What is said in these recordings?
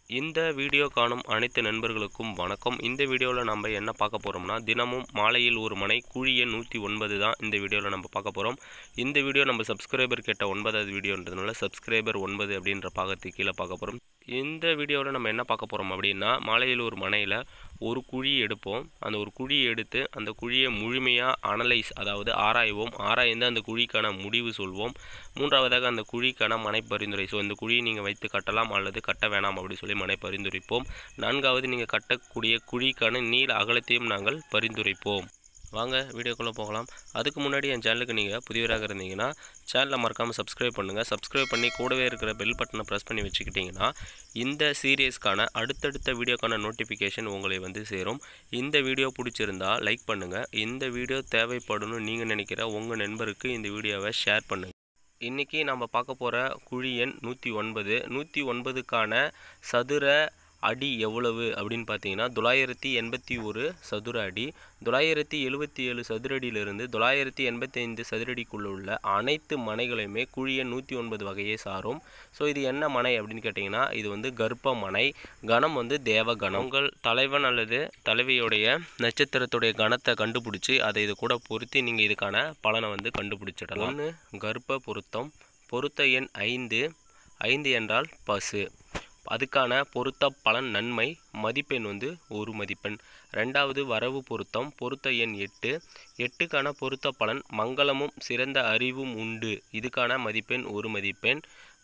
இந்த வீடியோ காணும் அனைத்து நண்பர்களுக்கும் வணக்கம். இந்த வீடியோவில் நம்ம என்ன பார்க்க போகிறோம்னா, தினமும் மாலையில் ஒரு மனை குழி எண் 109 தான் இந்த வீடியோவில் நம்ம பார்க்க போகிறோம். இந்த வீடியோ நம்ம சப்ஸ்கிரைபர் கேட்ட 9வது வீடியோன்றதுனால சப்ஸ்கிரைபர் 9 அப்படின்ற பாகத்துக்கு கீழே பார்க்க போகிறோம். இந்த வீடியோவில் நம்ம என்ன பார்க்க போகிறோம் அப்படின்னா, மாலையில் ஒரு மனையில் ஒரு குழி எடுப்போம். அந்த ஒரு குழியை எடுத்து அந்த குழியை முழுமையாக அனலைஸ், அதாவது ஆராய்வோம். ஆராய்ந்து அந்த குழிக்கான முடிவு சொல்வோம். மூன்றாவதாக அந்த குழிக்கான மனை பரிந்துரை. ஸோ இந்த குழியை நீங்கள் வைத்து கட்டலாம் அல்லது கட்ட வேணாம் அப்படி சொல்லி மனை பரிந்துரைப்போம். நான்காவது, நீங்கள் கட்டக்கூடிய குழிக்கான நீள அகலத்தையும் நாங்கள் பரிந்துரைப்போம். வாங்க வீடியோக்குள்ளே போகலாம். அதுக்கு முன்னாடி என் சேனலுக்கு நீங்கள் புதியவராக இருந்தீங்கன்னா சேனலை மறக்காமல் சப்ஸ்கிரைப் பண்ணுங்கள். சப்ஸ்கிரைப் பண்ணி கூடவே இருக்கிற பெல் பட்டனை ப்ரெஸ் பண்ணி வச்சுக்கிட்டிங்கன்னா இந்த சீரியஸ்க்கான அடுத்தடுத்த வீடியோக்கான நோட்டிஃபிகேஷன் உங்களை வந்து சேரும். இந்த வீடியோ பிடிச்சிருந்தா லைக் பண்ணுங்கள். இந்த வீடியோ தேவைப்படணும்னு நீங்கள் நினைக்கிற உங்கள் நண்பருக்கு இந்த வீடியோவை ஷேர் பண்ணுங்கள். இன்றைக்கி நம்ம பார்க்க போகிற குழி எண் 109. 109க்கான சதுர அடி எவ்வளவு அப்படின்னு பார்த்தீங்கன்னா 981 சதுர அடி. 977 சதுர அடியிலிருந்து 985 சதுரடிக்குள்ள உள்ள அனைத்து மனைகளையுமே குழி எண் 109 வகையை சாரும். ஸோ இது என்ன மனை அப்படின்னு கேட்டிங்கன்னா, இது வந்து கர்ப்ப மனை. கணம் வந்து தேவகணம். உங்கள் தலைவன் அல்லது தலைவியுடைய நட்சத்திரத்துடைய கணத்தை கண்டுபிடிச்சி அதை இது கூட பொருத்தி நீங்கள் இதுக்கான பலனை வந்து கண்டுபிடிச்சிடலாம். 1 கர்ப்ப பொருத்தம். பொருத்த எண் 5. 5 என்றால் பசு. அதுக்கான பொருத்த பலன் நன்மை. மதிப்பெண் வந்து 1 மதிப்பெண். ரெண்டாவது வரவு பொருத்தம். பொருத்த எண் 8. 8க்கான பொருத்த பலன் மங்களமும் சிறந்த அறிவும் உண்டு. இதுக்கான மதிப்பெண் 1 மதிப்பெண்.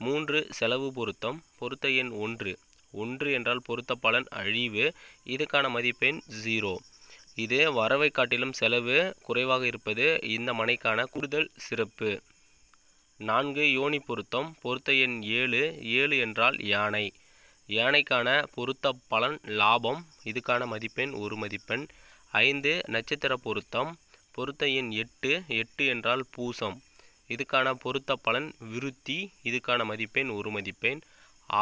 3 செலவு பொருத்தம். பொருத்த எண் 1. 1 என்றால் பொருத்த பலன் அழிவு. இதுக்கான மதிப்பெண் 0. இது வரவை காட்டிலும் செலவு குறைவாக இருப்பது இந்த மனைக்கான கூடுதல் சிறப்பு. 4 யோனி பொருத்தம். பொருத்த எண் 7. 7 என்றால் யானை. யானைக்கான பொருத்த பலன் லாபம். இதுக்கான மதிப்பெண் 1 மதிப்பெண். 5 நட்சத்திர பொருத்தம். பொருத்த எண் 8. 8 என்றால் பூசம். இதுக்கான பொருத்த பலன் விருத்தி. இதுக்கான மதிப்பெண் 1 மதிப்பெண்.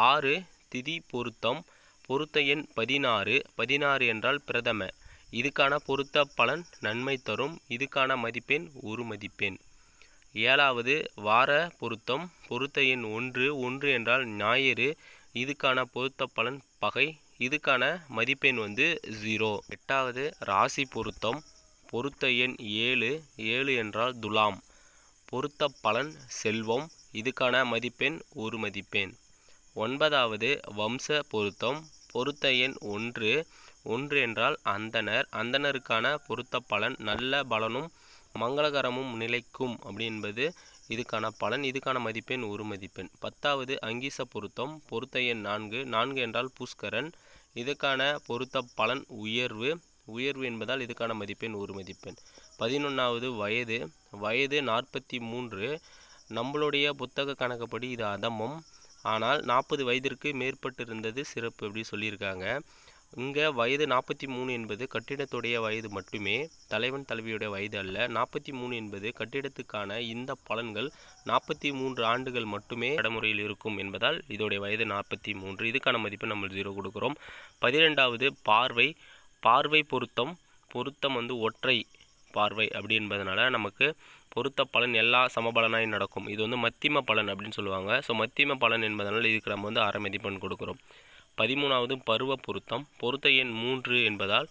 6 திதி பொருத்தம். பொருத்த எண் 16. 16 என்றால் பிரதம. இதுக்கான பொருத்த பலன் நன்மை தரும். இதுக்கான மதிப்பெண் 1 மதிப்பெண். 7வது வார பொருத்தம். பொருத்த எண் 1. 1 என்றால் ஞாயிறு. இதுக்கான பொருத்த பலன் பகை. இதுக்கான மதிப்பெண் வந்து 0. 8வது ராசி பொருத்தம். பொருத்த எண் 7. 7 என்றால் துலாம். பொருத்த பலன் செல்வம். இதுக்கான மதிப்பெண் 1 மதிப்பெண். 9வது வம்ச பொருத்தம். பொருத்த எண் 1. 1 என்றால் அந்தணர். அந்தணருக்கான பொருத்த பலன் நல்ல பலனும் மங்களகரமும் நிலைக்கும் அப்படி என்பது இதுக்கான பலன். இதுக்கான மதிப்பெண் 1 மதிப்பெண். 10வது அங்கீச பொருத்தம். பொருத்த எண் 4. 4 என்றால் புஷ்கரன். இதுக்கான பொருத்த பலன் உயர்வு. உயர்வு என்பதால் இதுக்கான மதிப்பெண் 1 மதிப்பெண். 11வது வயது. வயது 43. நம்மளுடைய புத்தக கணக்குப்படி இது அதமம். ஆனால் 40 வயதிற்கு மேற்பட்டு இருந்தது சிறப்பு அப்படி சொல்லியிருக்காங்க. இங்கே வயது 43 என்பது கட்டிடத்துடைய வயது மட்டுமே, தலைவன் தலைவியுடைய வயது அல்ல. 43 என்பது கட்டிடத்துக்கான இந்த பலன்கள் 43 ஆண்டுகள் மட்டுமே நடைமுறையில் இருக்கும் என்பதால் இதோடைய வயது 43. இதுக்கான மதிப்பு நம்ம 0 கொடுக்குறோம். 12வது பார்வை. பார்வை பொருத்தம். பொருத்தம் வந்து ஒற்றை பார்வை அப்படி என்பதனால நமக்கு பொருத்த பலன் எல்லா சமபலனாய் நடக்கும். இது வந்து மத்திம பலன் அப்படின்னு சொல்லுவாங்க. ஸோ மத்திம பலன் என்பதனால் இதுக்கு நம்ம வந்து 1/2 மதிப்பெண் கொடுக்குறோம். 13வது பருவ பொருத்தம். பொருத்த எண் 3 என்பதால்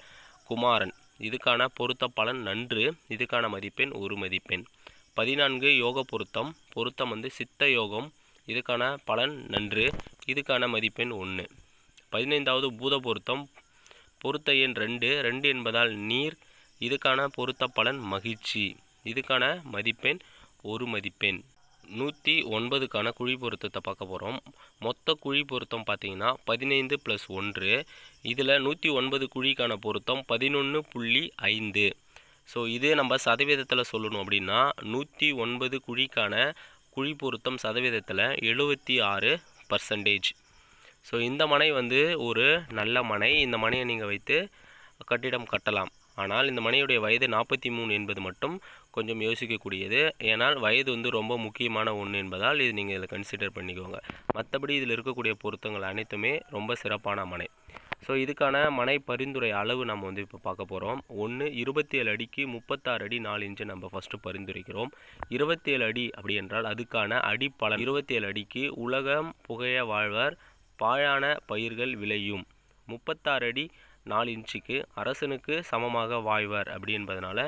குமாரன். இதுக்கான பொருத்த பலன் நன்று. இதுக்கான மதிப்பெண் 1 மதிப்பெண். 14 யோக பொருத்தம். பொருத்தம் வந்து சித்த யோகம். இதுக்கான பலன் நன்று. இதுக்கான மதிப்பெண் 1. 15வது பூத பொருத்தம். பொருத்த எண் 2. 2 என்பதால் நீர். இதுக்கான பொருத்த பலன் மகிழ்ச்சி. இதுக்கான மதிப்பெண் 1 மதிப்பெண். 109க்கான குழி பொருத்தத்தை பார்க்க போகிறோம். மொத்த குழி பொருத்தம் பார்த்தீங்கன்னா 15 + 1. இதில் 109 குழிக்கான பொருத்தம் 11.5. ஸோ இதே நம்ம சதவீதத்தில் சொல்லணும் அப்படின்னா 109 குழிக்கான குழி பொருத்தம் சதவீதத்தில் 76%. ஸோ இந்த மனை வந்து ஒரு நல்ல மனை. இந்த மனையை நீங்கள் வைத்து கட்டிடம் கட்டலாம். ஆனால் இந்த மனையுடைய வயது 43 என்பது மட்டும் கொஞ்சம் யோசிக்கக்கூடியது. ஏன்னால் வயது வந்து ரொம்ப முக்கியமான ஒன்று என்பதால் இது நீங்கள் இதில் கன்சிடர் பண்ணிக்கோங்க. மற்றபடி இதில் இருக்கக்கூடிய பொருத்தங்கள் அனைத்துமே ரொம்ப சிறப்பான மனை. ஸோ இதுக்கான மனை பரிந்துரை அளவு நம்ம வந்து இப்போ பார்க்க போகிறோம். 1 27 அடிக்கு 36 அடி 4 இன்ச்சு நம்ம ஃபஸ்ட்டு பரிந்துரைக்கிறோம். 27 அடி அப்படி என்றால் அதுக்கான அடி பலன் 27 அடிக்கு உலகம் புகைய வாழ்வர் பாழான பயிர்கள் விளையும். 36 அடி 4 இன்ச்சுக்கு அரசனுக்கு சமமாக வாய்வார் அப்படி என்பதனால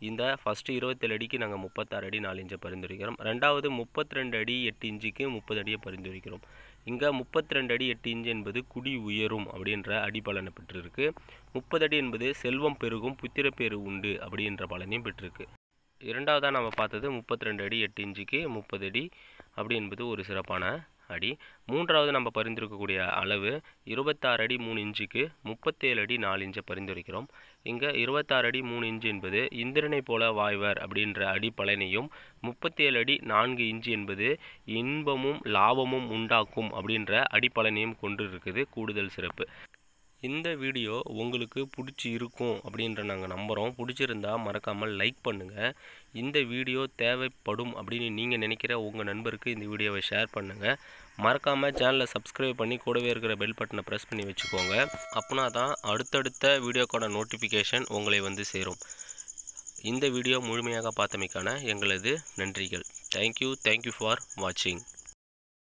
இந்த ஃபஸ்ட்டு 27 அடிக்கு நாங்கள் 36 அடி 4 இன்ச்சை பரிந்துரைக்கிறோம். ரெண்டாவது 32 அடி 8 இன்ச்சுக்கு 30 அடியை பரிந்துரைக்கிறோம். இங்கே 32 அடி 8 இன்ச்சு என்பது குடி உயரும் அப்படின்ற அடிப்பலனை பெற்றிருக்கு. 30 அடி என்பது செல்வம் பெருகும், புத்திரப்பேறு உண்டு அப்படின்ற பலனையும் பெற்றிருக்கு. இரண்டாவதாக நம்ம பார்த்தது 32 அடி 8 இன்ச்சுக்கு 30 அடி அப்படி என்பது ஒரு சிறப்பான அடி. மூன்றாவது நம்ம பரிந்துரைக்கக்கூடிய அளவு 26 அடி 3 இன்ச்சுக்கு 37 அடி 4 இன்ச்சை பரிந்துரைக்கிறோம். இங்கே 26 அடி 3 இன்ச்சு என்பது இந்திரனை போல வாய்வர் அப்படின்ற அடிப்பலனையும், 37 அடி 4 இன்ச்சு என்பது இன்பமும் லாபமும் உண்டாக்கும் அப்படின்ற அடிப்பலனையும் கொண்டு இருக்குது. கூடுதல் சிறப்பு. இந்த வீடியோ உங்களுக்கு பிடிச்சி இருக்கும் அப்படின்ற நாங்கள் நம்புகிறோம். பிடிச்சிருந்தா மறக்காமல் லைக் பண்ணுங்கள். இந்த வீடியோ தேவைப்படும் அப்படின்னு நீங்கள் நினைக்கிற உங்கள் நண்பருக்கு இந்த வீடியோவை ஷேர் பண்ணுங்கள். மறக்காமல் சேனலை சப்ஸ்கிரைப் பண்ணி கூடவே இருக்கிற பெல் பட்டனை ப்ரெஸ் பண்ணி வச்சுக்கோங்க. அப்படின்னா தான் அடுத்தடுத்த வீடியோக்கான நோட்டிஃபிகேஷன் உங்களை வந்து சேரும். இந்த வீடியோ முழுமையாக பார்த்தமைக்கான எங்களது நன்றிகள். தேங்க்யூ ஃபார் வாட்சிங்.